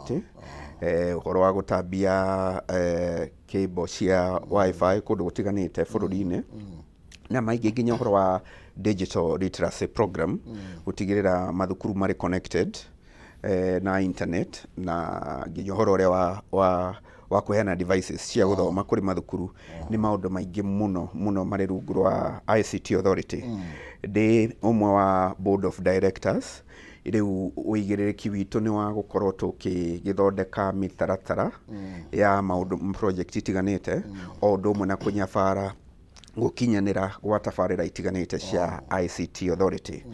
Authority uhoro wa gutambia cable cia wifi kundu gutiganite bururi-ini na maingi nginya uhoro wa digital literacy program gutigirira mathukuru mari connected na internet na nginya uhoro uria wa kuheana devices cia guthoma kuri mathukuru ni maundu maingi muno mari rungu rwa ICT Authority. Ndi umwe wa board of directors riu uigiririki witu ni wa gukorwo tukigithondeka mitaratara ya maundu project itiganite o ndu umwe na kunyabara gukinyanira gwa tabarira itiganite cia ICT Authority.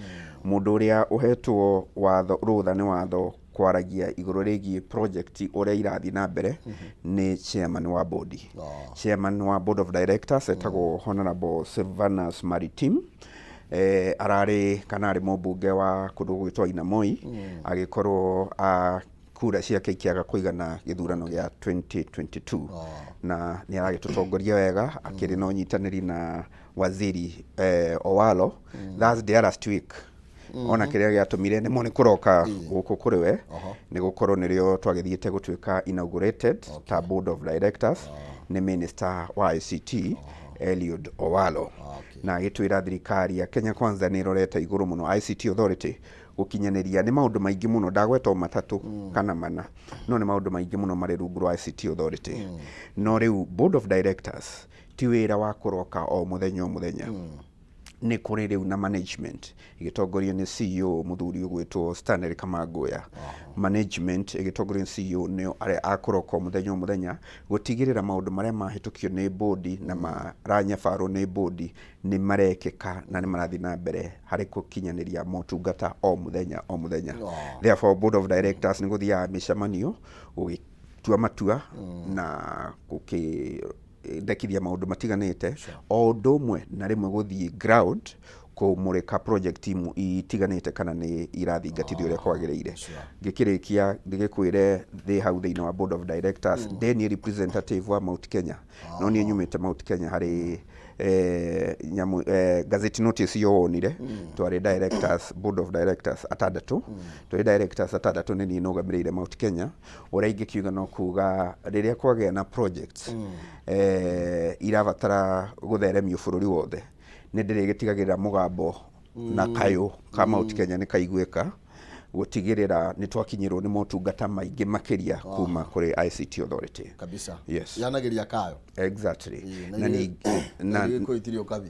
Mundu uria uhetwo watho rutha ni watho kwaragia iguru rigi project uria irathi na mbere ni chairman wa board. Chairman wa board of directors etagwo Honorable Sylvanus Maritim. Arari kana ari mubunge wa kundu gwitwa Inamoi agikorwo kura ciake ikiaga kuigana githurano gya 2022 na ni aragitutongoria wega akiri no nyitaniri na waziri Owalo Thursday last week. Ona kiria giatumire ni moni kuroka guku kuri we ni gukorwo nirio twagithiite gutuika inaugurated ta board of directors ni minister wa ICT Eliud Owalo. Na gitwira thirikari ya Kenya Kwanza ni rorete iguru muno ICT Authority gukinyaniria ni maundu maingi muno ndagwetwo matatu kana mana no ni maundu maingi muno mari rungu rwa ICT Authority. No riu board of directors ti wira wa kuroka o muthenya ni kuri riu na management igitongorio ni CEO muthuri ugwitwo Stanley Kamangoya. Management igitongorio ni CEO ni ari akuroka muthenya gutigirira maundu maria mahitukio ni board na maranyabaro ni board ni marekeka na ni marathi na mbere hari kukinyaniria motungata o muthenya. Therefore board of directors ni guthia micemanio ugitua matua na ndekithia maundu matiganite o ndomwe na rimwe guthii ground kumurika project team itiganite kana ni irathingatithio uria kwagiriire. Ngikirikia ndigikwire thi hau thiini wa board of directors ni representative wa Mount Kenya no ni nyumite Mount Kenya hari nyamu gazette notice yo onire twari directors board of directors atandatu twari directors atandatu ni nugamirire Mount Kenya uria ingikiuga no kuga riria kwagea na projects irabatara gutheremio bururi wothe ni ndirigitigagira mugambo na kayo ka Mount Kenya ni kaiguika gutigirira ni twakinyirwo ni motungata maingi makiria kuma kuri ICT Authority kabisa. Yes, yanagiria kayo exactly na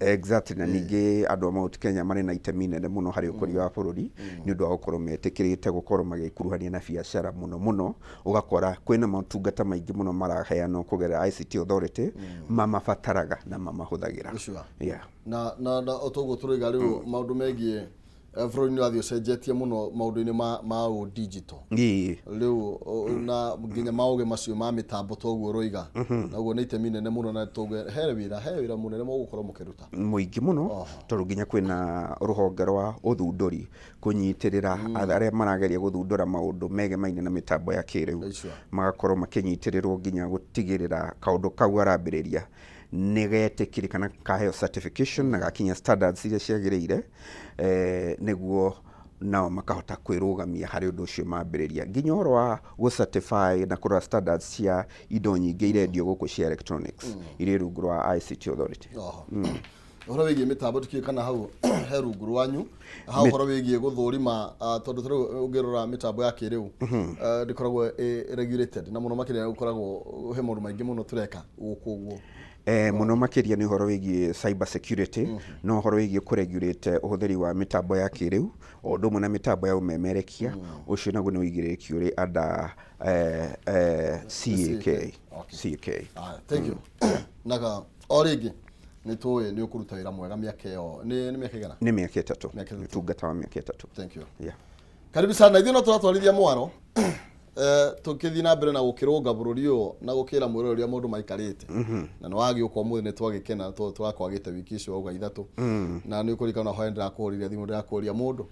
exactly na ningi andu a Mount Kenya mari na itemi nene muno hari ukuria wa bururi ni undu wa gukorwo metikirite gukorwo magikuruhania na biashara muno ugakora kwina motungata maingi muno maraheana kugerera ICT Authority mamabataraga na mamahuthagira. Yeah, na otogo turiga riu maundu megie Everyone ni athio cenjetie muno maundu-ini ma digital. Riu na nginya mauge macio ma mitambo toguo roiga naguo ni itemi nene muno na toguo he wira munene mo gukorwo mukiruta muingi muno tondu nginya kwina ruhonge rwa uthunduri kunyitirira aria marageria guthundura maundu megemaine na mitambo ya kiriu magakorwo makinyitirirwo nginya gutigirira kaundu kau arambiriria nigetikirikana kaheo certification na gakinya standards iria ciagiriire niguo nao makahota kwirugamia hari undu ucio mambiriria nginya horo wa gu certify na kura standards cia indo nyingi irendio guku cia electronics iri rungu rwa ICT Authority. Horo wigie mitambo tukikana hau he rungu rwanyu hau horo wigie guthurima tondu turu ungirora mitambo ya kiriu ndikoragwo regulated na muno makiria ukoragwo he maundu maingi muno tureka gukuguo muno makiria ni horo wigie cyber security no horo wigie kuregulate uhuthiri wa mitambo ya kiriu o ndumu na mitambo ya umemerekia ucio naguo ni wigiriki uri ada CAK. Thank you. Naga origi ni tuwe ni ukuruta wira mwega miaka yo ni miaka igana ni miaka 3 tungata wa miaka 3. Thank you. Yeah, karibu sana ithuĩ no turatwarithia mwaro tukithi na mbere na gukirunga bururi uyu na gukira mwiro uria mundu maikarite na no wagi uko muthi ni twagikena twakwagite wiki icio uga ithatu na ni ukurikana ho ndira kuria thimu ndira kuria mundu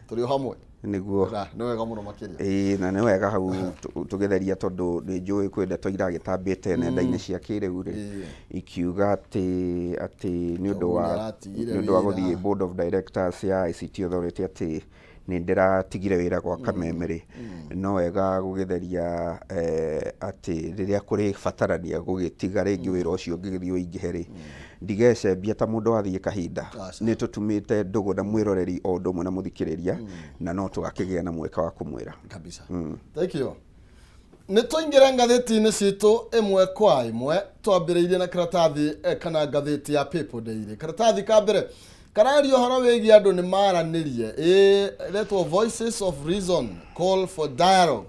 turi hamwe niguo no wega muno makiria na ni wega hau tugetheria tondu ni njui kwenda twiragitambite nenda-ini cia kiriu ri ikiuga ati ni undu wa guthie board of directors ya ICT Authority ati nĩ ndĩratigire wĩra gwa kamemere no wega gũgĩtheria atĩ rĩrĩa kũrĩ batarania gũgĩtiga rĩngĩ wĩra ũcio ũngĩgĩthiĩ ũingĩhe ndigecembia ta mũndũ wathiĩ kahinda nĩ tũtumĩte ndũgũ na mwĩroreri o ũndũ ũmwe na mũthikĩrĩria na no tũgakĩgĩa na mweka wa kũmwĩra kabisa. Thank you. Nĩ tũingĩra ngathĩti-inĩ citũ ĩmwe kwa ĩmwe twambĩrĩirie na karatathi kana ngathĩti ya People Daily. Karatathi ka mbere karario horo wĩgiĩ andũ nĩ maranĩrie letwo Voices of Reason Call for Dialogue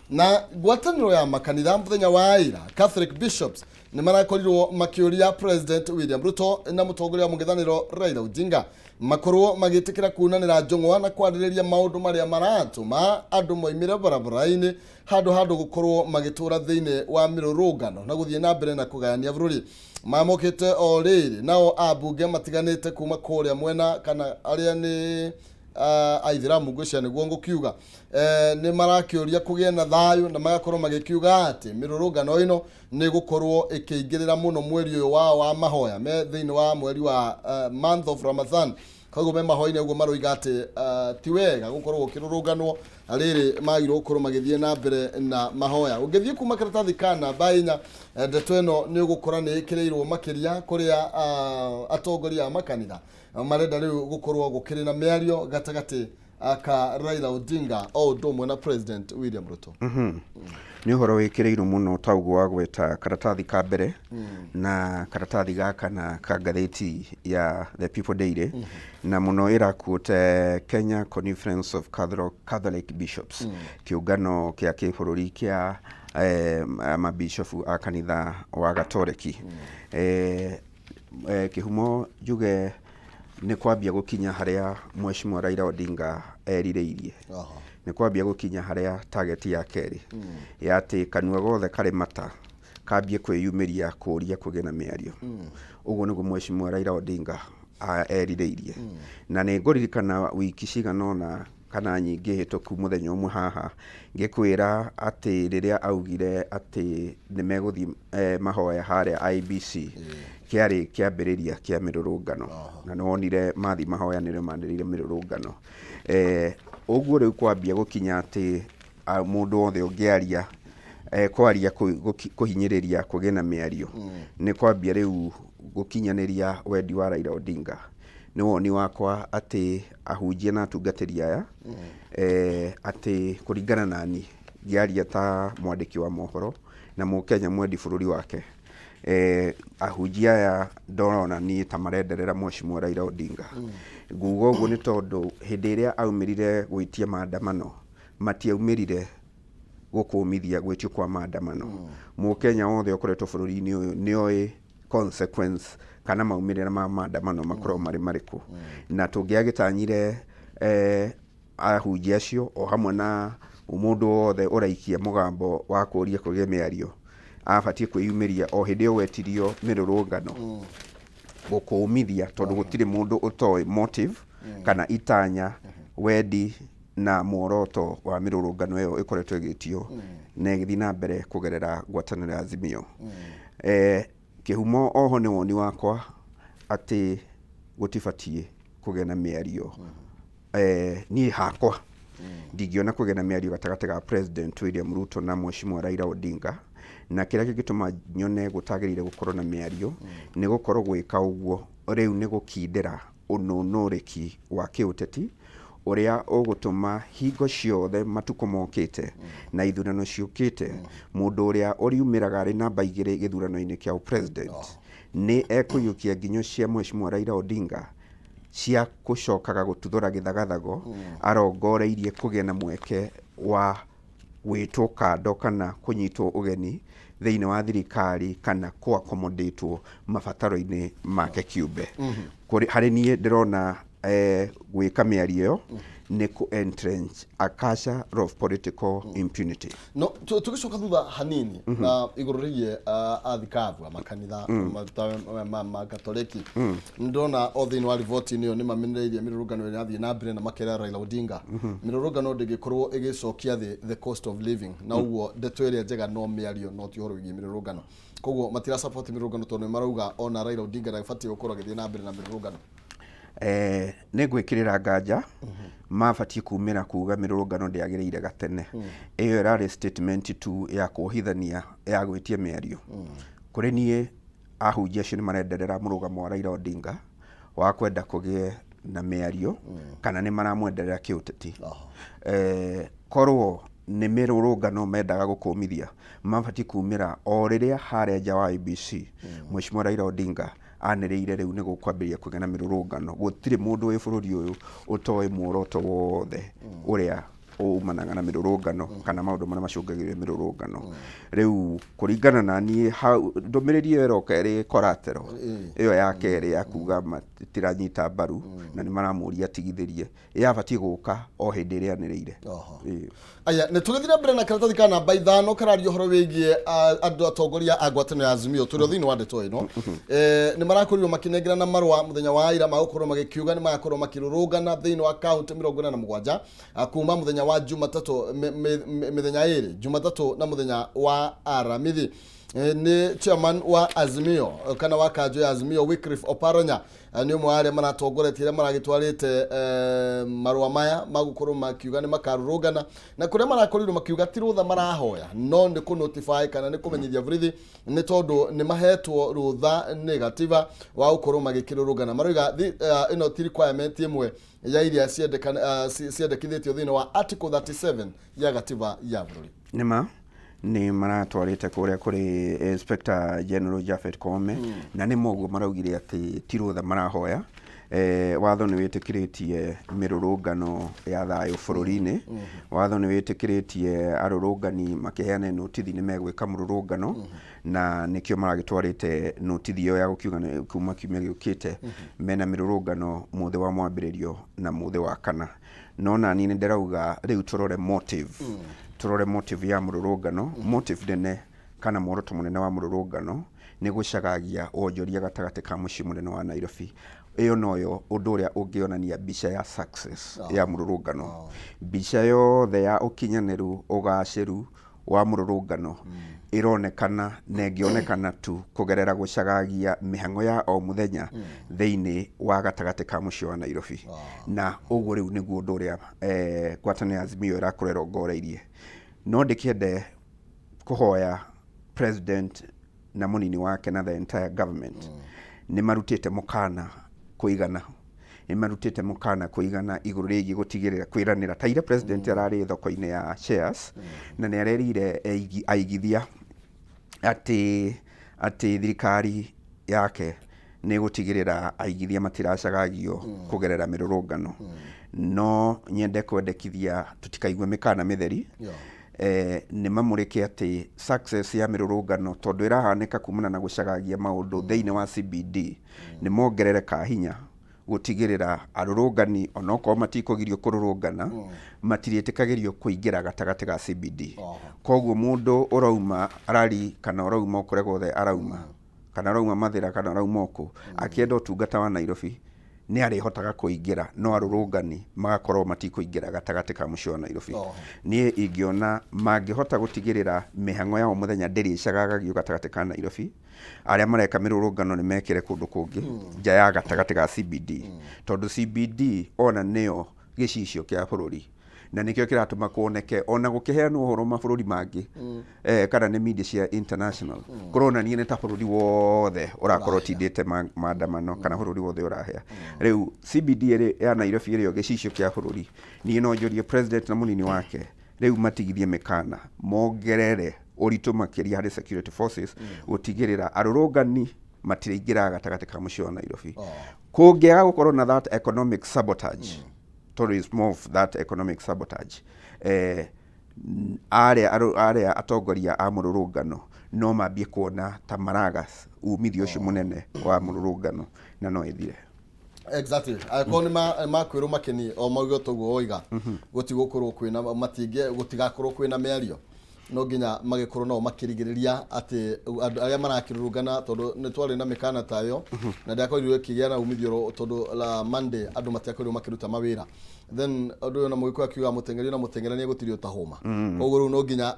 na ngwatanĩro ya makanitha mũthenya wa ira Catholic Bishops nĩ marakorirwo makĩũria President William Ruto na mũtongoria wa mũng'ethanĩro Raila Odinga makorwo magĩtĩkĩra kunanĩra njong'wa na kwarĩrĩria maũndũ marĩa maratũma andũ moimĩre barabara-inĩ handũ gũkorwo magĩtũra thĩinĩ wa mĩrũrũngano na gũthiĩ na mbere na kũgayania bũrũri. Mamũkĩte o rĩrĩ nao ambunge matiganĩte kuma kũrĩa mwena kana arĩa nĩ aithĩramu ngwĩciria nĩguo ngũkiuga nĩ marakĩũria kũgĩe na thayũ na magakorwo magĩkiuga atĩ mĩrũrũngano ĩno nĩ gũkorwo ĩkĩingĩrĩra mũno mweri ũyũ wao wa mahoya me thĩinĩ wa mweri wa month of Ramadan. Koguo me mahoya-inĩ ũguo maroiga atĩ ti wega gũkorwo gũkĩrũrũnganwo rĩrĩ magĩrĩirwo gũkorwo magĩthiĩ na mbere na mahoya. Ũngĩthiĩ kuma karatathi ka namba 4 ndeto ĩno nĩ ũgũkora nĩ ĩkĩrĩirwo makĩria kũrĩa atongoria a makanitha marenda rĩu gũkorwo gũkĩrĩ na mĩario gatagatĩ ka Raila Odinga o ũndũ ũmwe na President William Ruto. Nĩ ũhoro wĩkĩrĩirwo mũno ta ũguo wa gweta karatathi ka mbere na karatathi gaka na ka ngathĩti ya The People Daily na mũno ĩrakuote Kenya Conference of Catholic Bishops kĩũngano kĩa kĩbũrũri kĩa mabishofu a kanitha wa Gatoreki. Kihumo njuge nĩ kwambia gũkinya harĩa Mheshimiwa Raila Odinga erirĩirie. Nĩ kwambia gũkinya harĩa target ya kerĩ ya atĩ kanua gothe karĩ mata kambie kwĩyumĩria kũũria kũgĩa na mĩario. Ũguo nĩguo Mheshimiwa Raila Odinga erirĩirie. Na nĩ ngũririkana wiki cigana ũna kana nyingĩ hĩtũku mũthenya ũmwe haha ngĩkwĩra atĩ rĩrĩa augire atĩ nĩ megũthiĩ mahoya harĩa IBC kĩarĩ kĩambĩrĩria kĩa mĩrũrũngano na nĩwonire mathi mahoya nĩrĩo manĩrĩire mĩrũrũngano. Ũguo rĩu kwambia gũkinya atĩ mũndũ wothe ũngĩaria kwaria kũhinyĩrĩria kũgĩa na mĩario nĩ kwambia rĩu gũkinyanĩria wendi wa Raila Odinga. Nĩ woni wakwa atĩ ahunjia na atungatĩri aya atĩ kũringana nani ngĩaria ta mwandĩki wa mohoro na mũkenya mwendi bũrũri wake ahunjia aya ndorona niĩ ta marenderera Mheshimiwa Raila Odinga. Nguga ũguo nĩ tondũ hĩndĩ ĩrĩa aumĩrire gwĩtia maandamano matiaumĩrire gũkũmithia gwĩtio kwa maandamano. Mũkenya wothe ũkoretwo bũrũri-inĩ ũyũ nĩoĩ consequence kana maumĩrĩra ma maandamano makorwo marĩ marĩkũ. Na tũngĩagĩtanyire ahunjia acio o hamwe na mũndũ wothe ũraikia mũgambo wa kũũria kũgĩa mĩario abatiĩ kwĩyumĩria o hĩndĩ ĩyo wetirio mĩrũrũngano gũkũmithia tondũ gũtirĩ mũndũ ũtoĩ motive kana itanya wendi na muoroto wa mĩrũrũngano ĩyo ĩkoretwo ĩgĩtio na ĩgĩthiĩ na mbere kũgerera ngwatanĩro ya Azimio. Kihumo oho nĩ woni wakwa atĩ gũtibatiĩ kũgĩa na mĩario. Niĩ hakwa ndingĩona kũgĩa na mĩario gatagatĩ ga President William Ruto na Mheshimiwa Raila Odinga, na kĩrĩa kĩngĩtũma nyone gũtagĩrĩire gũkorwo na mĩario nĩ gũkorwo gwĩka ũguo rĩu nĩ gũkindĩra ũnũnũrĩki wa kĩũteti ũrĩa ũgũtũma hingo ciothe matukũ mokĩte na ithurano ciũkĩte mũndũ ũrĩa ũriumĩraga arĩ namba 2 gĩthurano-inĩ kĩa president nĩ ekũiyũkia nginyo cia Mheshimiwa Raila Odinga cia gũcokaga gũtuthũra gĩthagathago arongoreirie kũgĩa na mweke wa gwĩtwo kando kana kũnyitwo ũgeni thĩinĩ wa thirikari kana kũ-accommodate mabataro-inĩ make kĩũmbe. Harĩ niĩ ndĩrona gwĩka mĩario nĩ ku-entrench a culture of political impunity. No, tũgĩcoka thutha hanini na igũrũ rĩgiĩ athikabu a makanitha ma Gatoreki. Ndona o thĩinĩ wa riboti-inĩ ĩyo nĩ mamenereirie mĩrũrũngano ĩrĩa yathiĩ na mbere na makera Raila Odinga. Mĩrũrũngano ndĩngĩkorwo ĩgĩcokia the cost of living na ũguo ndeto ĩrĩa njega no mĩario no ti ũhoro wĩgiĩ mĩrũrũngano. Koguo matira support mĩrũrũngano tondũ marauga ona Raila Odinga ndagĩbatiĩ gũkorwo agĩthiĩ na mbere na mĩrũrũngano. nĩ gwĩkĩrĩra nganja mabatiĩ kumĩra kuga mĩrũrũngano ndĩagĩrĩire gatene. Ĩyo ĩrarĩ statement tu ya kũhithania ya gwĩtia mĩario. Kũrĩ niĩ ahunjia acio nĩ marenderera mũrũgamo wa Raila Odinga wa kwenda kũgĩe na mĩario kana nĩ maramwenderera kĩũteti. Korwo nĩ mĩrũrũngano mendaga gũkũmithia mabatiĩ kumĩra o rĩrĩa harĩa nja wa IBC Mheshimiwa Raila Odinga anĩrĩire rĩu nĩ gũkwambĩrĩria kũgĩa na mĩrũrũngano. Gũtirĩ mũndũ wĩ bũrũri ũyũ ũtoĩ muoroto wothe ũrĩa umanaga na mĩrũrũngano kana maũndũ marĩa macũngagĩrĩria mĩrũrũngano. Rĩu kũringana na niĩ ndũmĩrĩri ĩyo ĩroka ĩrĩ koratero ĩyo ya kerĩ ya kuga matiranyita mbaru na nĩ maramũria atigithĩrie yabatiĩ gũka o hĩndĩ ĩrĩa anĩrĩire. Aya nĩ tũgĩthira mbere na karatathi ka namba 5 karario horo wĩgiĩ andũ atongoria a ngwatanĩro ya Azimio tũrĩ thĩinĩ wa ndeto ĩno. Nĩ marakorirwo makĩnengerana marũa mũthenya wa ira magũkorwo magĩkiuga nĩ magakorwo makĩrũrũngana thĩinĩ wa kaunti 47 kuma mũthenya wa Jumatatu mĩthenya ĩrĩ, Jumatatu na mũthenya wa Aramithi. Ni chairman wa Azimio kana wa kanjo ya Azimio Wycliffe Oparanya ni umwe arĩa maratongoretie arĩa maragĩtwarĩte marũa maya magũkorwo makiuga nĩ makarũrũngana na kũrĩa marakorirwo makiuga ti rũtha marahoya no nĩ kũ notify kana nĩ kũmenyithia borithi nĩ tondũ nĩ mahetwo rũtha negative wa gũkorwo magĩkĩrũrũngana. Maroiga ĩno ti requirement ĩmwe ya iria ciendekithĩtio thĩinĩ wa article 37 ya gatiba ya bũrũri. Nĩma nĩ maratwarĩte kũrĩa kũrĩ Inspector General Japhet Koome na nĩ moguo maraugire atĩ ti rũtha marahoya. Watho nĩ wĩtĩkĩrĩtie mĩrũrũngano ya thayũ bũrũri-inĩ. Watho nĩ wĩtĩkĩrĩtie arũrũngani makĩheane notithi nĩ megwĩka mũrũrũngano na nĩkĩo maragĩtwarĩte notithi ĩyo ya gũkiuga kuma kiumia gĩũkĩte mena mĩrũrũngano mũthĩ wa mwambĩrĩrio na mũthĩ wa kana. No nani nĩ ndĩrauga rĩu tũrore motive. Tũrore motive ya mũrũrũngano. Motive nene kana muoroto mũnene wa mũrũrũngano nĩ gũcagagia wonjoria gatagatĩ ka mũciĩ mũnene wa Nairobi. Ĩyo noyo ũndũ ũrĩa ũngĩonania mbica ya success ya mũrũrũngano. Mbica yothe ya ũkinyanĩru ũgacĩru wa mũrũrũngano ironekana na ĩngĩonekana tu kũgerera gũcagagia mĩhang'o ya o mũthenya thĩinĩ wa gatagatĩ ka mũciĩ wa Nairobi. Na ũguo rĩu nĩguo ũndũ ũrĩa ngwatanĩro ya Azimio ĩrakorwo ĩrongoreirie. No ndĩkĩende kũhoya president na mũnini wake na the entire government nĩ marutĩte mũkana kũigana. Nĩ marutĩte mũkana kũigana igũrũ rĩgiĩ gũtigĩrĩra kwĩranĩra ta ire president ararĩ thoko-inĩ ya shares na nĩ arerire aigithia atĩ thirikari yake nĩ gũtigĩrĩra aigithia matiracagagio kũgerera mĩrũrũngano. No nyende kwendekithia tũtikaigue mĩkana mĩtheri. Nĩ mamũrĩke atĩ success ya mĩrũrũngano tondũ ĩrahanĩka kumana na gũcagagia maũndũ thĩinĩ wa CBD nĩ mongerereka hinya gũtigĩrĩra arũrũngani onokorwo matikũgirio kũrũrũngana matirĩtĩkagĩrio kũingĩra gatagatĩ ga CBD. Koguo mũndũ ũrauma arari kana ũrauma kũrĩa guothe arauma kana ũrauma Mathĩra kana ũrauma ũkũ akĩenda ũtungata wa Nairobi nĩ arĩhotaga kũingĩra no arũrũngani magakorwo matikũingĩra gatagatĩ ka mũciĩ wa Nairobi. Niĩ ingĩona mangĩhota gũtigĩrĩra mĩhang'o ya o mũthenya ndĩrĩcagagio gatagatĩ ka Nairobi. Arĩa mareka mĩrũrũngano nĩ mekĩre kũndũ kũngĩ nja ya gatagatĩ ga CBD tondũ CBD ona nĩyo gĩcicio kĩa bũrũri na nĩkĩo kĩratũma kuoneke ona gũkĩheanwo ũhoro mabũrũri mangĩ kana nĩ media cia international kũronania nĩ ta bũrũri wothe ũrakorwo tindĩte maandamano kana bũrũri wothe ũrahĩa. Rĩu CBD ya Nairobi ĩrĩyo gĩcicio kĩa bũrũri niĩ no njorie president na mũnini wake rĩu matigithie mĩkana mongerere ũritũ makĩria harĩ security forces gũtigĩrĩra arũrũngani matirĩingĩra gatagatĩ ka mũciĩ wa Nairobi. Kũngĩaga gũkorwo na that economic sabotage tourism of that economic sabotage arĩa atongoria a mũrũrũngano no mambie kuona ta maraga umithio ũcio mũnene wa mũrũrũngano na no ĩthire. Exactly. Akoni makwĩrwo makeni o maugo toguo oiga gũtigũkorwo kwĩna matinge gũtigakorwo kwĩna mĩario. No nginya magĩkorwo no makĩrigĩrĩria atĩ arĩa marakĩrũrũngana tondũ nĩ twarĩ na mĩkana tayo na ndiakorirwo kĩgĩa na umithio tondũ la Monday andũ matiakorirwo makĩruta mawĩra. Then andũ ona mũgĩkũyũ akiuga mũteng'eri nĩ gũtirio ta homa. Koguo rĩu no nginya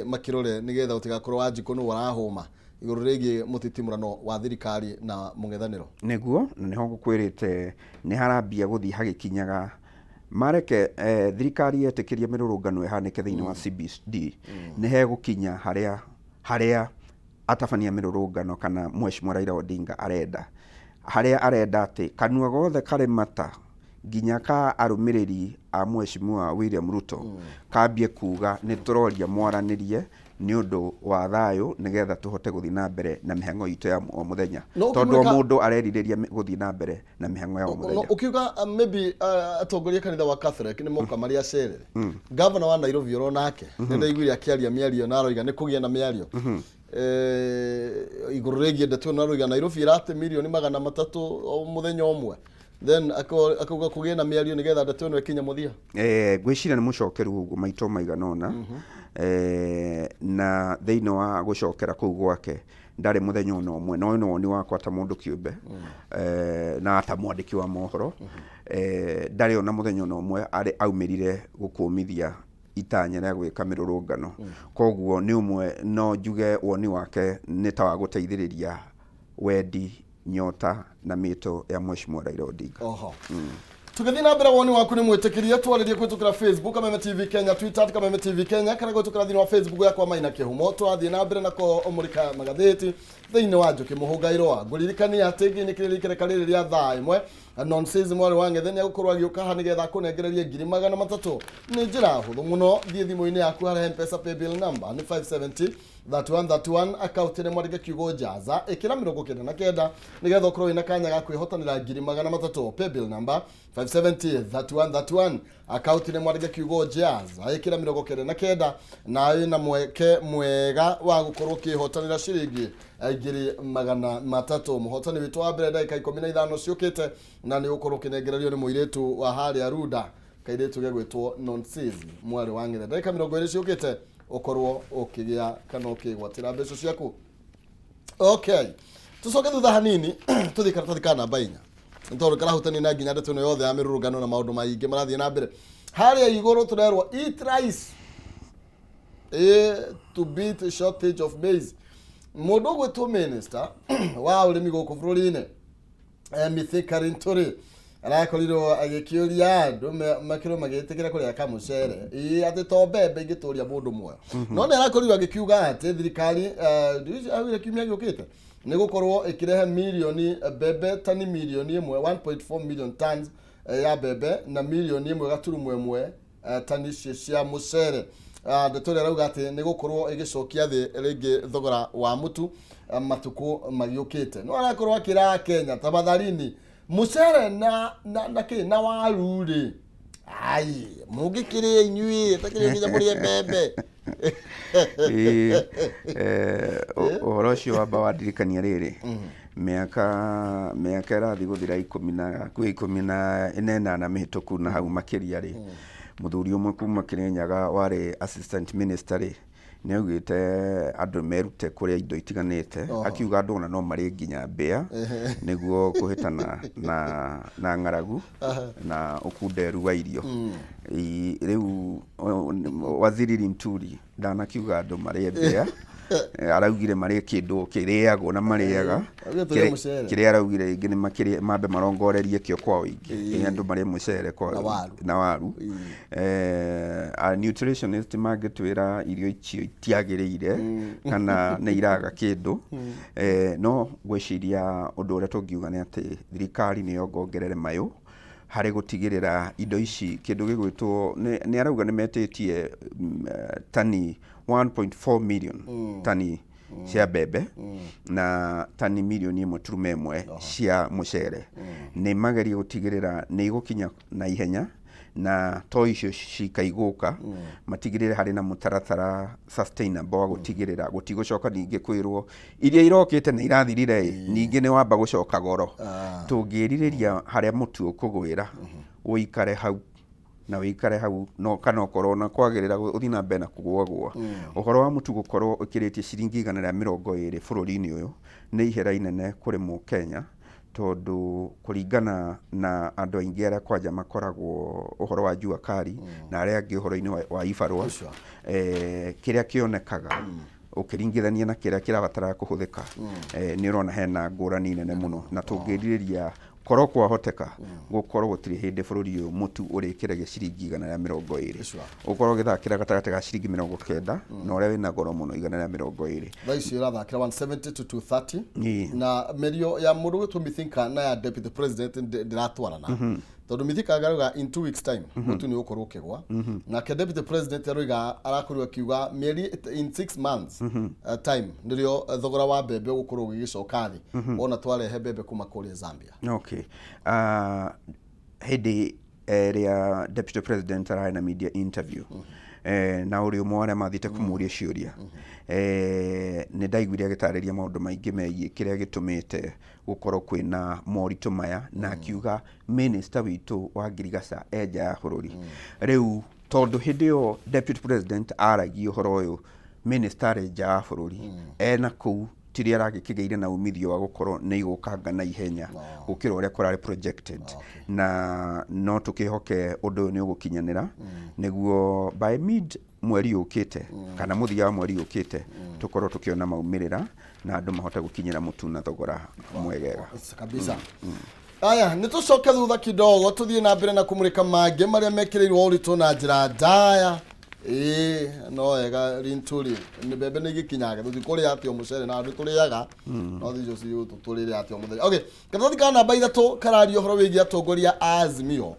makĩrore nĩgetha gũtigakorwo Wanjikũ nĩ warahoma iguru rigi mutitimurano wa thirikari na mung'ethaniro niguo niho ngukwirite ni harambia guthii hagikinyaga mareke thirikari yetikirie mirurungano ihanike thiini wa CBD ni hegukinya haria atabania mirurungano kana Mheshimiwa Raila Odinga arenda ati kanua gothe kare mata nginya ka arumiriri a Mheshimiwa William Ruto kambie kuga ni turoria mwaranirie ni undu wa thayo nigetha tuhote guthii na mbere na mihango itu ya o muthenya tondu mundu areririria guthii na mbere na mihango ya o muthenya ukiuga maybe atongoria kanitha wa Catholic ni moka mari acerere governor wa Nairobi ro nake ni ndaiguire akiaria miario na aroiga ni kugia na miario iguru rigi ndeto na aroiga Nairobi irate milioni 300 o muthenya omwe then akauga kugia na miario nigetha ndeto no ikinya muthia gwiciria ni mucokeru uguo maito maiganona na thiini wa gucokera kuu gwake ndari muthenya ono omwe no ni wakwa ta mundu kiumbe na ata mwandiki wa mohoro ndari ona muthenya ono omwe ari aumirire gukumithia itanya ria gwika mirurungano koguo ni umwe no njuge woni wake ni ta wa guteithiriria wendi nyota na mito ya Mheshimiwa Raila Odinga. Tugathi na mbere woni waku ni mwitikiria twaririe kwitukira Facebook kama TV Kenya, Twitter kama TV Kenya, kana gwitukira thini wa Facebook yakwa Maina Kihumo. Twathi na mbere nako umurika magatheti thiini wa NJUKI MUHUNGA IRUA nguririkania atigi ni kirikire kaririria thaa imwe nonsense mwari wange theni gukorwa giuka ha nigetha kunengereria 300 ni njira huthu muno thie thimu-ini yaku hari M-Pesa paybill number ni 570 3131 account ni Maina Kihumo jaza ikira 99 nigetha ukorwo ina kanya ga kwihotanira 300 paybill number 570 3131 account ni Maina Kihumo jaza ikira 99 na ina mweke mwega wa gukorwo kihotanira ciringi 300 muhotani witu wa mbere ndagika 15 ciukite na ni ukorwo kinengererio ni muiretu wa hari aruda kairetu gegwitwo nonsense mwari wa ng'ethe ndagika 20 ciukite ukorwo ukigia kana ukigwatira mbeca ciaku. Okay, tucoke thutha hanini tuthikana namba 4 ntoru kara hutani na nginya ndeto no yothe ya mirurungano na maundu maingi marathie na mbere haria iguru turerwo eat rice to beat a shortage of maize. Mundu gwitwo minister wa urimi guku bururi-ini Mithika Nturi arakorirwo agikiuria andu makiro magitikira kuria kamucere ati to mbembe ingituria mundu mwe no ni arakorirwo agikiuga ati thirikari awire kiumia giukite ni gukorwo ikirehe milioni mbembe tani milioni 1.4 million tons ya mbembe na milioni 1.1 tani cia mucere. Ndeto ria rauga ati ni gukorwo igicokia thi ringi thogora wa mutu matuku magiukite no arakorwo akira Kenya tabadharini mucere na waru ri ai mugikire inyui takire nginya muri mbembe uhoro ucio wamba wandirikania riri miaka irathi guthira 14 na mihituku na hau makiria ri muthuri umwe kuma Kirinyaga wari assistant minister ri ni augite andu merute kuria indo itiganite akiuga andu ona no mari nginya mbea niguo kuhitana na ng'aragu na ukunderu wa irio riu waziri Nturi ndanakiuga andu mari mbea araugire mari kindu kiriagwo na mariaga kiria araugire ingi ni makiria mambe marongorerie kio kwa wingi andu mari mucere kwa na waru nutritionist magitwira irio icio itiagirire kana ne iraga kindu no gwiciria undu uria tungiuga ni ati thirikari ni yongongerere mayo hari gutigirira indo ici kindu gigwitwo ni arauga ni metitie tani 1.4 million tani cia mbembe na tani milioni 1.1 cia mucere ni mageria gutigirira ni igukinya na ihenya na to icio cikaiguka matigirire hari na mutaratara sustainable wa gutigirira gutigocoka ningi kwirwo iria irokite ni irathirire ningi ni wamba gucoka goro tungiririria haria mutu ukugwira uikare hau na wikare hau no kana korona kwagirira uthina mbena kugwagwa uhoro wa mutu gukorwo ukiritie ciringi 120 bururi-ini uyu ni ihera inene kuri mu Kenya tondu kuringana na andu aingi aria kwanja makoragwo uhoro wa jua kari na aria angi uhoro-ini wa ibarwa kiria kionekaga ukiringithania na kiria kirabatara kuhuthika ni urona hena ngurani nene muno na tungiriria korwo kwahoteka gukorwo gutiri hindi bururi uyu mutu urikiragia ciringi 120 ukorwo githakira gatagati ga ciringi 90 na uria wina goro muno 120 thaici irathakira 170 to 230 na merio ya mundu gwitu mithinka na ya deputy president ndiratwarana tondu mithika garuga in 2 weeks time mutu ni ukorwo kigwa na ke deputy president aruga arakorwo kiuga mieri in 6 months time ndirio thogora wa bebe gukorwo gigicoka thi ona twarehe bebe kuma kuria Zambia. Okay. Hindi area deputy president arai na media interview na uri umwe mathite kumuria ciuria ni ndaiguire agitariria maundu maingi megie kiria gitumite gukorwo kwina moritu maya na akiuga minister witu wa Ngirigaca enja ya bururi riu tondu hindi yo deputy president aragi uhoro uyu minister enja ya bururi ena kuu tiri aragikigeire na umithio wa gukorwo ni igukanga na ihenya gukira uria kurari projected na no tukihoke undu ni ugukinyanira niguo by mid mweri ukite kana muthia wa mweri ukite tukorwo tukiona maumirira na andu mahote gukinyira mutu na thogora mwegega kabisa. Aya nitucoke thutha kidogo tuthie na mbere na kumurika mange maria mekirirwo uritu na njira ndaya no ega rinturi ni bebe ni gikinyaga tutikuri atio mucere na andu turiaga no thijo ci tuturire atio muthenya. Okay, kathathi kana namba 3 karario horo wigi atongoria Azimio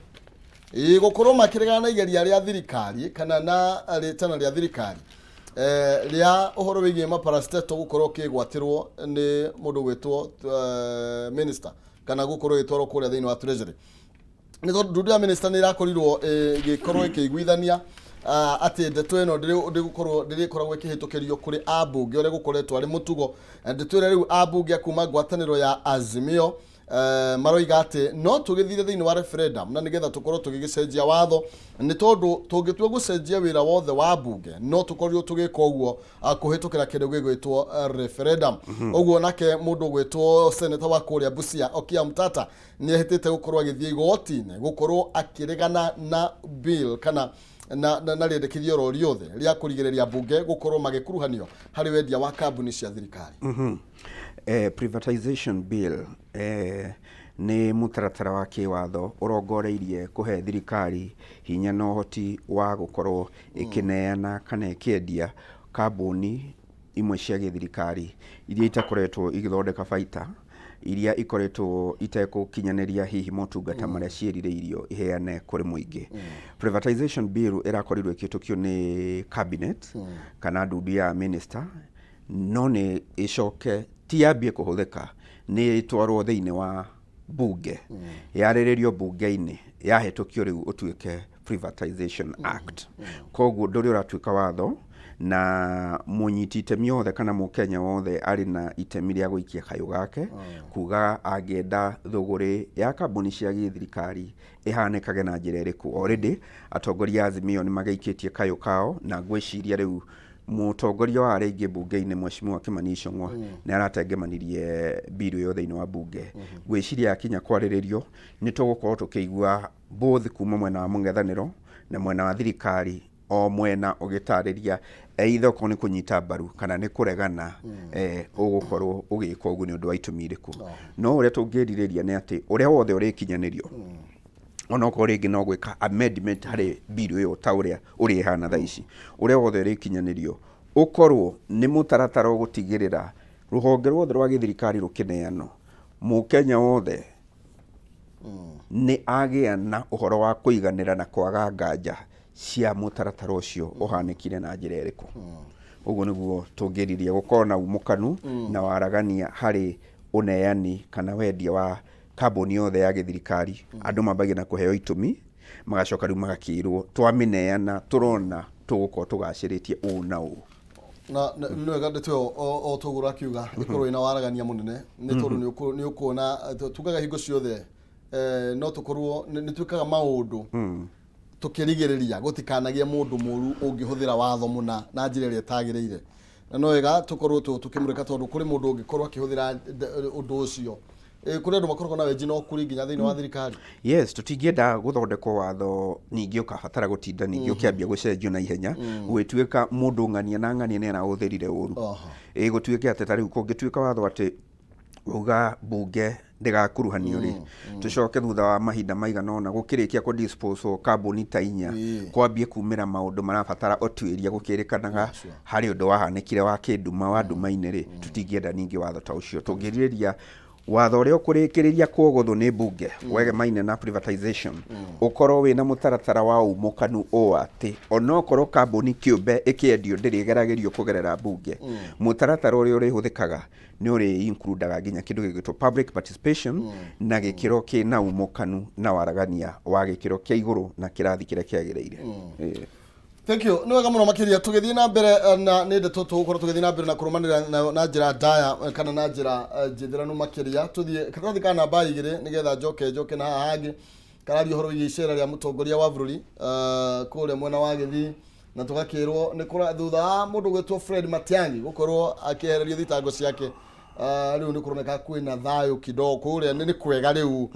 gukorwo makirigana na igeria ria thirikari kana na ritana ria thirikari ria uhoro wigi maparasteto gukorwo kigwatirwo ni mundu gwitwo minister kana gukorwo gitwaro kuria thiini wa treasury ni tondu minister ni irakorirwo gikorwo ikiguithania ati ndeto ino ndirikoragwo ikihitukirio kuri abunge ore gukoretwo ari mutugo ndeto riu abunge kuma ngwataniro ya Azimio maroiga ati no tugithire thiini wa referendum na nigetha tukorwo tugigicenjia watho ni tondu tungitwa gucenjia wira wothe wa bunge no tukorwo tugika uguo kuhitukira kindu gigwitwo referendum uguo nake mundu gwitwo senator wa kuria Busia Okia Mtata ni ehitite gukorwo agithie igotine gukorwo akiregana na bill kana na riendekithio ro riothe ria kurigereria bunge gukorwo magikuruhanio hari wendia wa kambuni cia thirikari. Privatization bill ni mutaratara wa kiwatho urongoreirie kuhe thirikari hinya no hoti wa gukorwo ikineana kana ikiendia kambuni imwe cia thirikari iria itakoretwo igithondeka baita iria ikoretwo itekukinyaniria hihi motungata maria cierireirio iheane kuri muingi. Privatization bill irakorirwo ikitukio ni cabinet kana ndudu ya minister no ni icoke tiambie kuhuthika ni itwarwo thiini wa bunge yariririo bunge-ini yahetukio riu utuike Privatization Act koguo nduri uratuika watho na munyiti itemi othe kana mukenya wothe ari na itemi ria guikia kayu gake kuga agenda thogore ya kambuni cia thirikari ihanekage na njira iriku. Already atongoria Azimio ni magaikitie kayu kao na gwiciria riu mutongoria wa reingi bunge-ini Mheshimiwa Kimani Ichung'wa ni aratengemanirie bill yo thiini wa bunge gwiciria akinya kwariririo ni tugukorwo tukigua both kuma mwena wa mungethaniro na mwena wa thirikari o mwena ugitariria either ko ni kunyita baru kana ni kuregana ugukorwo ugika ugu ni undu wa itumi iriku. No uria tungiririria ni ati uria wothe urikinyanirio ona ko ringi no gwika amendment hari bill yo ta uria uri hana thaici uria wothe urikinyanirio ukorwo ni mutaratara ugutigirira ruhonge rwothe rwa thirikari rukineano mukenya wothe ni agia na uhoro wa kuiganira na kwaga nganja cia mutaratara ucio uhanikire na njira iriku. Uguo niguo tungiriria gukorwo na umukanu na waragania hari uneani kana wendia wa kambuni yothe ya thirikari andu mambagia na kuheo itumi magacoka riu magakirwo twamineana turona tugukorwo tugaciritie u na u na no gadetwo o tugura kiuga ikorwo ina waragania munene ni tondu ni ukuona tugaga hingo ciothe no tukorwo ni twikaga maundu tukirigiriria gutikanagia mundu muru ungihuthira watho muna na njira ria tagiriire na no wega tukorwo tukimurika tondu kuri mundu ungikorwo akihuthira undu ucio kuri andu makoragwo na wenji no kuri nginya thiini wa thirikari. Yes, tutingienda guthondekwo watho ningi ukabatara gutinda ningi ukiambia gucenjio na ihenya gwituika mundu ng'ania na ng'ania ni arahũthĩrire ũru. Gũtuĩke atĩ ta rĩu kũngĩtuĩka watho atĩ uga bunge ndigakuruhanio ri tucoke thutha wa mahinda maigana ona gukirikia ku dispose kambuni ta inya kwambie kumira maundu marabatara otuiria gukirikanaga hari undu wahanekire wa kinduma wa nduma-ini ri tutingienda ningi watho ta ucio tungiriria watho uria ukurikiriria kuogotho ni bunge wege maine na privatization ukorwo wina mutaratara wa umukanu o ati onokorwo kambuni kiumbe ikiendio ndirigeragĩrio kugerera bunge mutaratara uria urihuthikaga ni uri includaga nginya kindu gigitwo public participation na gikiro kina umukanu na waragania wa gikiro kia iguru na kirathi kiria kiagiriire. Thank you. Ni wega muno makiria tugithii na mbere na nende tugukorwo tugithii na mbere na kurumanira na njira ndaya kana na njira njithiranu makiria tuthie karathi kana namba 2 nigetha njoke na hangi karario horo igi icera ria mutongoria wa bururi kuria mwena wa Githii na tugakirwo ni kura thutha wa mundu gwetwo Fred Matiang'i gukorwo akiehererio thitango ciake riu ni kuroneka kwina thayo kidogo kuria ni kwega riu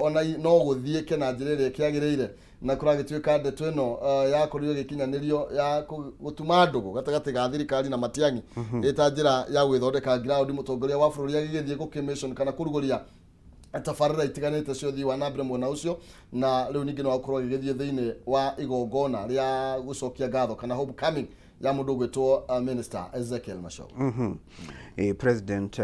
ona no guthie kena njira ria kiagiriire na kuragituika ndeto ino yakorirwo gikinyanirio ya gutuma ndugu gatagati ga thirikari na Matiang'i ita njira ya gwithondeka ground mutongoria wa bururi agigithie gukimmission kana kuruguria tafarira itiganite cio thii wa nambere mwena ucio na riu ningi no akorwo agigithie thiini wa igongona ria gucokia ngatho kana homecoming ya mundu gwetwo Minister Ezekiel Machogu. President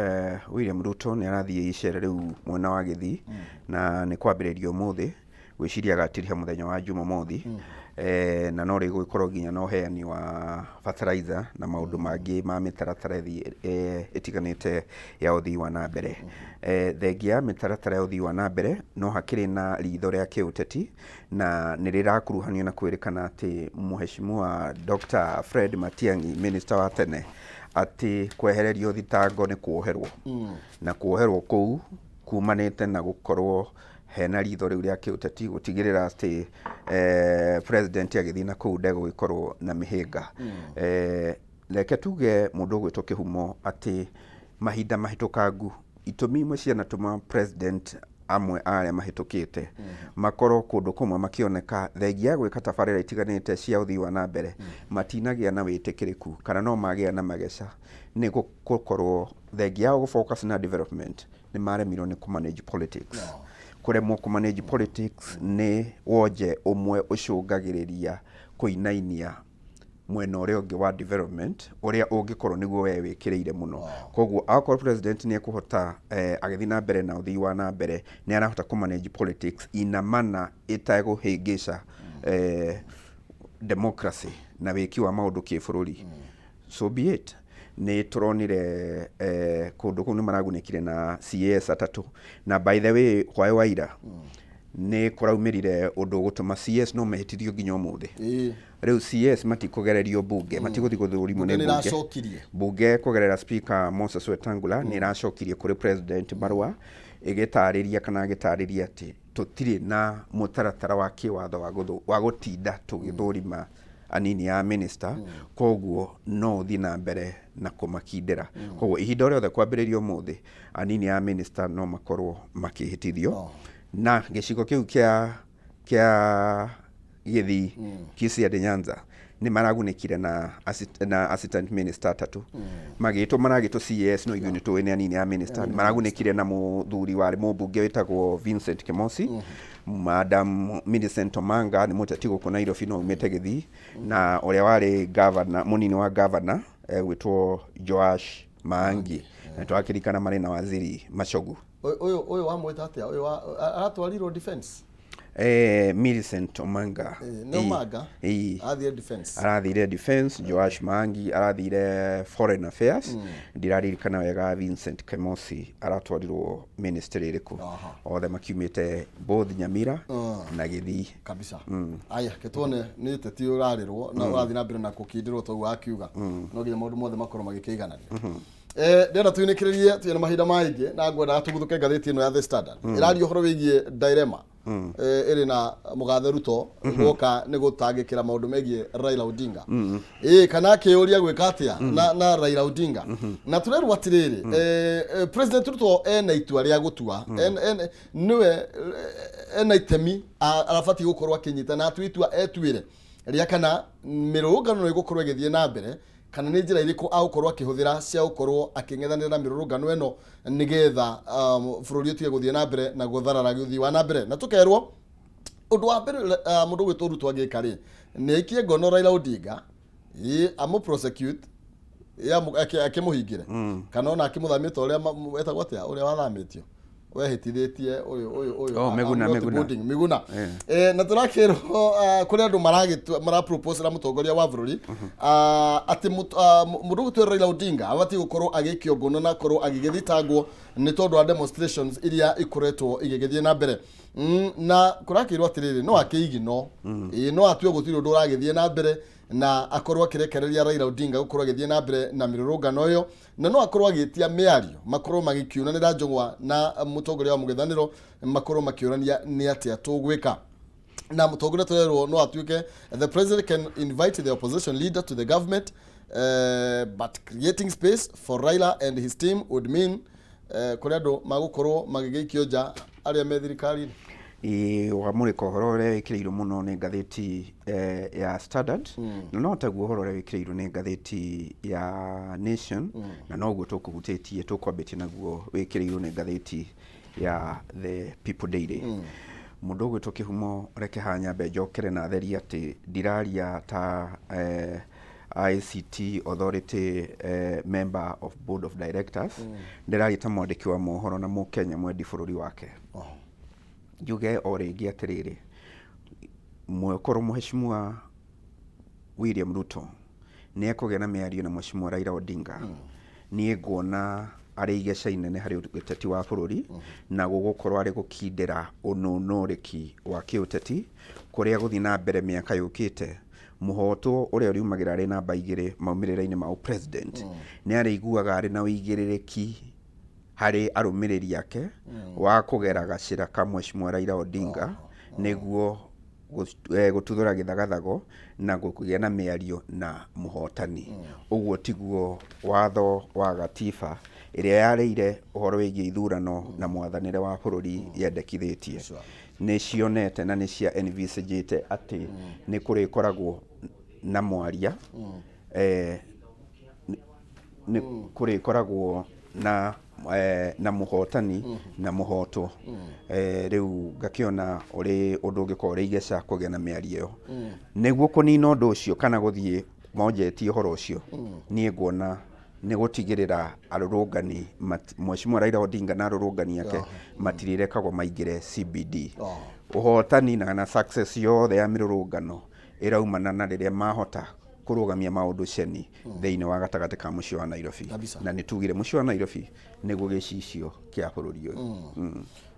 William Ruto ni arathie icera riu mwena wa Githii na ni kwambiririo muthi gwiciria gatiriha muthenya wa Jumamothi na no ri gukorwo nginya no heani wa fertilizer na maundu mangi ma mitaratara itiganite ya uthii wa na mbere. Thengia mitaratara ya uthii wa na mbere no hakiri na ritho ria kiuteti na nirirakuruhanio na kwirikana ati muheshimiwa Dr. Fred Matiang'i minister wa tene ati kwehererio thitango ni kuoherwo na kuoherwo kuu kumanite na gukorwo hena ritho riu ria kiuteti gutigirira ati president agithii na kuu ndego gikorwo na mihinga. Leke tuge mundu gwitwo Kihumo ati mahinda mahitukangu itumi imwe cianatuma president amwe aria mahitukite makorwo kundu kumwe makioneka thengia gwika tabarira itiganite cia uthii wa na mbere matinagia na witikiriku kana no magia na mageca ni gukorwo thengia go focus na development ni maremirwo ni kumanage politics. Kuremwo kumanage politics ni woje umwe ucungagiriria kuinainia mwena uria ungi wa development uria ungikorwo niguo we wikiriire muno. Koguo akor president ni ekuhota agithii na mbere na uthii wa na mbere ni arahota kumanage politics ina mana itaguhingica democracy na wiki wa maundu kibururi. So be it. Ni turonire kundu kunu maragunekire na CS atatu na by the way kwa waira ni kuraumirire undu gutuma CS no mehitithio nginya umuthi. Riu CS matikugererio bunge matiguthi guthurimwo ni bunge. Bunge kugerera speaker Moses Wetangula ni racokirie kuri president barua igitariria kana agitariria ati tutiri na mutaratara wa kiwatho wa gutinda tugithurima anini ya minister koguo no thi na mbere na kumakindira. Koguo ihinda riothe kwambiririo muthi anini ya minister no makorwo makihitithio na gicigo kiu kia Githii Kisia de Nyanza ni maragunekire na assistant minister atatu magitwo maragitwo CS no iguni to ene anini ya minister maragunekire na muthuri wari mubunge witagwo Vincent Kemosi Madam Millicent Omanga ni muteti guko Nairobi no umete Githii na uria wari governor munini wa governor witwo Joash Maangi na twakirikana mari na waziri Machogu. Oyo wa mweta atia oyo aratwarirwo defense Millicent Omanga no maga arathire defense Joash Maangi arathire foreign affairs ndiraririkana wega Vincent Kemosi aratwarirwo ministry iriku othe makiumite both Nyamira na Githii kabisa. Aya ketone ni teti urarirwo na urathi na mbere na kukindirwo to akiuga no nginya maundu mothe makorwo magikiganania. Ndena tuinikiririe tuyena mahinda maingi na ngwenda tuguthuke ngatheti ino ya The Standard irario horo wigie dilemma iri na Mugathe Ruto goka ni gutangikira maundu megie Raila Odinga kana kiuria gwika atia na Raila Odinga na turerwa atiriri President Ruto ena itua ria gutua niwe ena itemi arabati gukorwo akinyita na atwitua etwire ria kana mirurungano ni gukorwo igithie na mbere kana ni njira iriku agukorwo akihuthira cia gukorwo aking'ethanira na mirurungano eno nigetha bururi utige guthie na mbere na gutharara guthii wa na mbere na tukerwo undu wa mbere mundu gwitwo Ruto agika ri ni aikie ngono Raila Odinga amu prosecute akimuhingire kana ona akimuthamite uria etagwo atia uria wathamitio wehitithitie uyu Miguna na turakirwo kuri andu mara propose na mutongoria wa bururi ati mundu gwitwo Raila Odinga abati gukorwo agikio ngono na korwo agigithitangwo ni tondu wa demonstrations iria ikoretwo igigithie na mbere na kurakirwo atiriri no akiigi no atue gutiri undu uragithie na mbere na akorwo akirekereria Raila Odinga gukorwo agithie na mbere na mirurungano yo na no akorwo agitia miario makorwo magikiunanira njongwa na mutongoria wa mugithaniro makorwo makiurania ni atia tugwika na mutongoria turerwo no atuike the president can invite the opposition leader to the government but creating space for Raila and his team would mean kuri andu magukorwo magigikio nja aria me thirikari wamurika uhoro uria wikirirwo muno ni ngatheti ya Standard na no taguo uhoro uria wikirirwo ni ngatheti ya Nation na no guo tukugutitie tukwambitie naguo wikirirwo ni ngatheti ya The People Daily mundu gwitwo Kihumo reke hanyambe njokere na theri ati ndiraria ta ICT Authority member of board of directors ndiraria ta mwandiki wa mohoro na Mukenya mwendi bururi wake juge oregi atiriri mwekoro muheshimiwa William Ruto ni ekugena na miario na mheshimiwa Raila Odinga ni nguona ari igeca inene hari uteti wa bururi na gugukorwo ari gukindira ununuriki wa kiuteti kuria guthi na mbere miaka yukite muhoto uria uriumagira ari namba 2 maumirira-ini ma president ni ari iguaga ari na uigiririki hari arumiriri yake wa kugera gacira ka mheshimiwa Raila Odinga niguo gututhura githagathago na gukugia na miario na muhotani uguo tiguo watho wa gatiba iria yareire uhoro wigie ithurano na mwathanire wa bururi yendekithitie ni cionete na ni cia envisagete ati ni kuri koragwo na mwaria ni kuri koragwo na muhotani na muhoto riu gakiona uri undu ngikore igeca kugia na miario niguo kunina undu ucio kana guthie monjetie horo ucio nie nguona ni gutigirira arurungani mheshimiwa Raila Odinga na arurungani yake matiririkagwo maingire CBD uhotani na success yothe ya mirurungano iraumana na riria mahota kurugamia maundu ceni thiini wa gatagati ka mucii wa Nairobi na nitugire mucii wa Nairobi niguo gicicio kia bururi uyu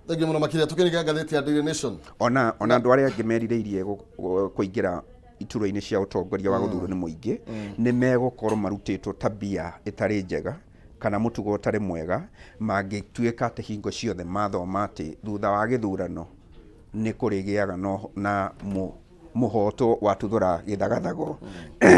thank you muno makiria tukiriga ngatheti ya Daily Nation ona andu aria ngimeririirie kuingira ituro-ini cia utongoria wa guthurwo ni muingi ni megukorwo marutitwo tabia itari njega kana mutugo utari mwega mangituika ati hingo ciothe mathoma ati thutha wa githurano ni kurigiaga na muhoto wa tuthura githagathago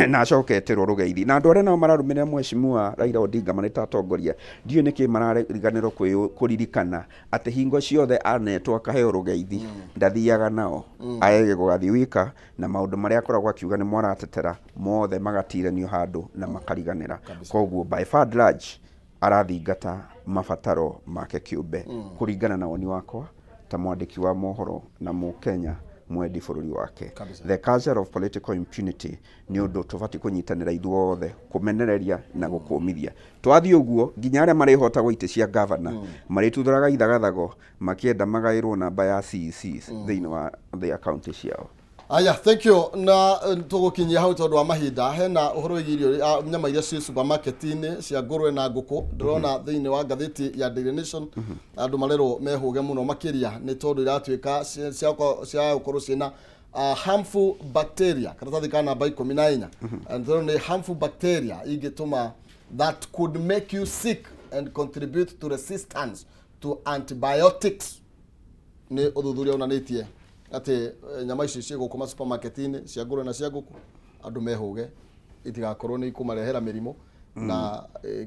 na acoketerwo rugeithi na andu aria nao mararumira mheshimiwa Raila Odinga marita atongoria ndio niki marariganirwo kuririkana ati hingo ciothe anetwo akaheo rugeithi ndathiaga nao aege gugathi wika na maundu maria akoragwo akiuga ni mwaratetera mothe magatiranio handu na makariganira koguo by far large arathingata mabataro make kiumbe kuringana na woni wakwa ta mwandiki wa mohoro na Mukenya mwendi bururi wake the culture of political impunity ni undu tubati kunyitanira ithuothe kumenereria na gukumithia twathi uguo nginya aria marihota gwa ite cia governor marituthuraga ithagathago makienda magairwo namba ya CECs thiini wa the account ciao aya thank you na tugukinyia hau tondu wa mahinda hena uhoro wigirio nyama iria ci supermarket-ini cia ngurwe na nguku ndrona thiini wa ngatheti ya Daily Nation andu marero mehuge muno makiria ni tondu iratuika cia ukorwo cina harmful bacteria karatathi kana namba 14 and then harmful bacteria igituma that could make you sick and contribute to resistance to antibiotics nä å thuthuria onanä tie atä nyama ici cigåkå supermarket-inä cia ngå na cia ngå andå mehå itigakorwo nä ikå marehera mä rimå na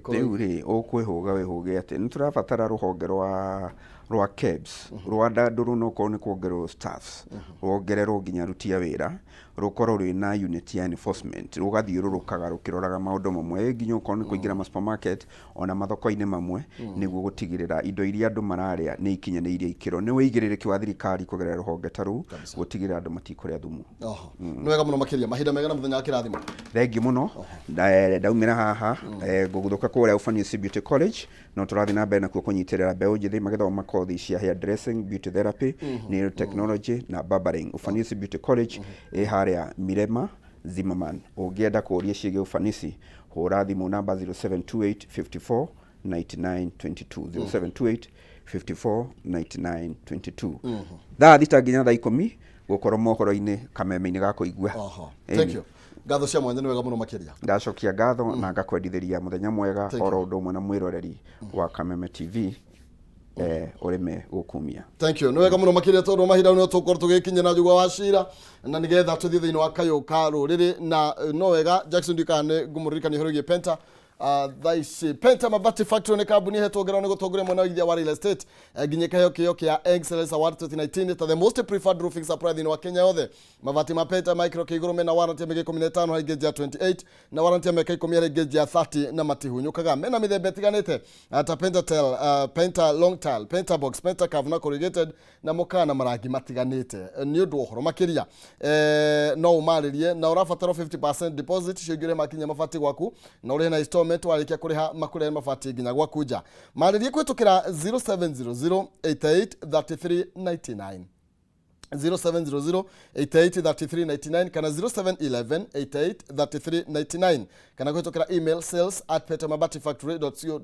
riu ri ukwihũga wihũge ati ni turabatara ruhonge rwa KEBS Rwanda nduru no ko ni kuongerwo staffs ruongererwo nginya aruti a wira rukorwo rwina unit ya enforcement rugathiũrũrũkaga rukiroraga maundu mamwe nginya ukorwo ni kuingira ma supermarket ona mathoko-ini mamwe niguo gutigirira indo iria andu mararia ni ikinyanĩirie ikiro ni wĩigĩrĩrĩki wa thirikari kugerera ruhonge taru gutigirira andu matikuria thumu nĩ wega mũno makĩria mahinda mega na mũthenya wa kĩrathimo thengi muno ndaumĩra haha ngũgũthũka kũrĩa Ufanisi Beauty College no tũrathiĩ na mbere nakuo kũnyitĩrĩra mbeũ njĩthĩ magĩthoma kothi cia hair dressing, beauty therapy, nail technology na barbering. Ufanisi Beauty College harĩa Mirema Zimmerman. Ũngĩenda kũũria ciĩgiĩ Ufanisi hũra thimũ namba 0728 54 99 22 0728 54 99 22. Thaa thita nginya thaa 10 gũkorwo mohoro-inĩ kameme-inĩ ga kũigua. Thank you. Ngatho cia mwanya nĩ wega mũno makĩria. Ndacokia ngatho na ngakwendithĩria mũthenya mwega oro ũndũ ũmwe na mwĩroreri wa Kameme TV urime gukumia. Thank you. Nĩ wega mũno makĩria tondũ mahinda nĩ tũkorwo tũgĩkinya na njugwa wa cira na nĩgetha tũthiĩ thĩinĩ wa kayũ ka rũrĩrĩ na no wega Jackson Dikane ngũmũririkania ũhoro wĩgiĩ Penta thaici Penta Mabati Factory nĩ kambuni hetwo ngero nĩ gũtongoria mwena wĩgiĩ wa real estate nginya kĩheo kĩa Excellence Award 2019 ta the most preferred roofing supplier thĩinĩ wa Kenya yothe. Mabati ma Penta micro kĩgũrũ mena warranty ya mĩaka 15 harĩ gauge ya 28 na warranty ya mĩaka 10 harĩ gauge ya 30 na matihunyũkaga mena mĩthemba ĩtiganĩte ta Penta Tile, Penta Long Tile, Penta Box, Penta Curve na corrugated na mũkana na marangi matiganĩte. Nĩ ũndũ ũhoro makĩria no ũmarĩrie na ũrabatara 50% deposit ciĩngĩre makinya mabati gwaku na ũrĩhe na installment warĩkia kũrĩha makũrĩhe mabati nginya gwaku nja. Marĩrie kwĩtũkĩra 0700883399 0700883399 kana 0711883399 kana kwĩtũkĩra email sales@petamabatifactory.co